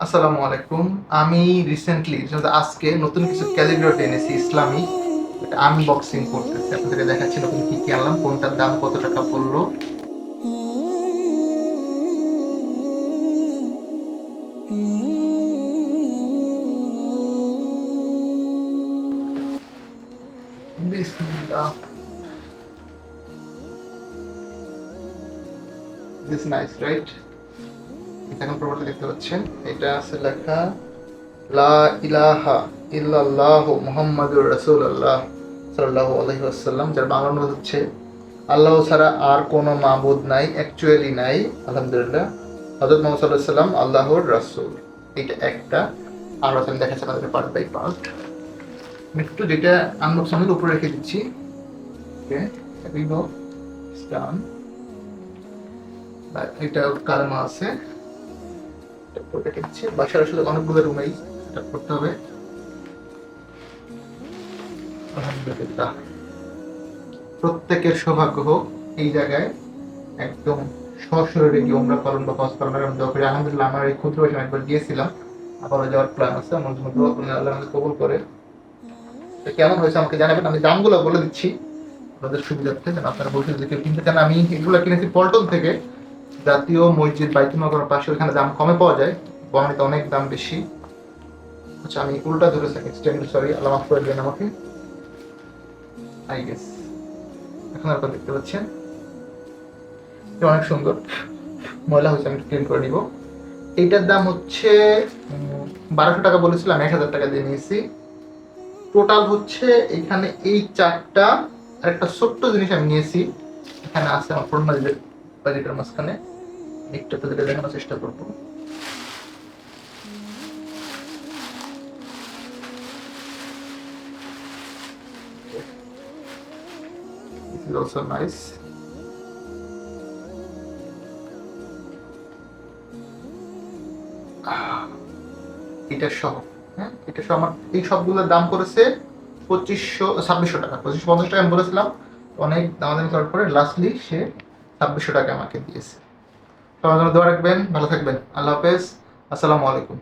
আসসালামু আলাইকুম। আমি রিসেন্টলি আজকে নতুন কিছু ক্যালিগ্রাফি এনেছি ইসলামিক। এটা আনবক্সিং করতেছি। আপনাদেরকে দেখাচ্ছি নতুন কি কি আনলাম, কোনটার দাম কত টাকা পড়লো। বিসমিল্লাহ। This nice right? এখন প্রোডাক্ট দেখতে পাচ্ছেন, এটা আছে লেখা লা ইলাহা ইল্লাল্লাহু মুহাম্মাদুর রাসূলুল্লাহ সাল্লাল্লাহু আলাইহি ওয়াসাল্লাম, যার বাংলা অনুবাদ হচ্ছে আল্লাহ ছাড়া আর কোনো মাবুদ নাই, অ্যাকচুয়ালি নাই, আলহামদুলিল্লাহ। হযরত মুহাম্মদ সাল্লাল্লাহু আলাইহি ওয়াসাল্লাম আল্লাহর রাসূল। এটা একটা। আর আমি দেখাচ্ছি আপনাদের পার্ট বাই পার্ট। একটু যেটা আনবক্সিংয়ের উপরে রেখে দিচ্ছি। ওকে, ভিভো স্টান, এটা কালমা আছে, এটা উপরে রেখে দিচ্ছি। বাসার আসলে অনেকগুলো রুমেই সেটা করতে হবে। আলহামদুলিল্লাহ, প্রত্যেকের সৌভাগ্য হোক এই জায়গায় একদম সশরীরে গিয়ে উমরা পালন বা হজ পালনের আমি দোয়া করি। আলহামদুলিল্লাহ, আমার এই ক্ষুদ্র বয়সে একবার গিয়েছিলাম, আবারও যাওয়ার প্ল্যান আছে। আমার জন্য দোয়া করুন, আল্লাহ আমাকে কবুল করে। তো কেমন হয়েছে আমাকে জানাবেন। আমি দামগুলো বলে দিচ্ছি আপনাদের সুবিধার্থে, যেন আপনারা বলতে যদি কেউ কিনতে চান। আমি এগুলো কিনেছি পল্টন থেকে, জাতীয় মসজিদ বাইতুল মাকবরের পাশে, ওখানে দাম কমে পাওয়া যায়, বনানীতে অনেক দাম বেশি। আচ্ছা, আমি উল্টা ধরে থাকি, সরি, আল্লাহ মাফ করে দেন আমাকে। আই গেস এখন আপনারা দেখতে পাচ্ছেন, এটা অনেক সুন্দর। ময়লা হয়েছে, আমি ক্লিন করে নিব। এইটার দাম হচ্ছে 1200 টাকা বলেছিলাম, 1000 টাকা দিয়ে নিয়েছি। টোটাল হচ্ছে এখানে এই চারটা আর একটা ছোট্ট জিনিস আমি নিয়েছি। এখানে আছে আমার পুরোনো বাজেটের মাঝখানে। একটু আপনাদের দেখানোর চেষ্টা করবো। This is also nice. এটা সহ, হ্যাঁ, এটা সহ আমার এই সবগুলোর দাম করেছে 2600 টাকা। 2550 টাকা আমি বলেছিলাম, অনেক দামাদামি করার পরে লাস্টলি সে 2600 টাকা আমাকে দিয়েছে। সবার জন্য দোয়া রাখবেন, ভালো থাকবেন। আল্লাহ হাফেজ, আসসালামু আলাইকুম।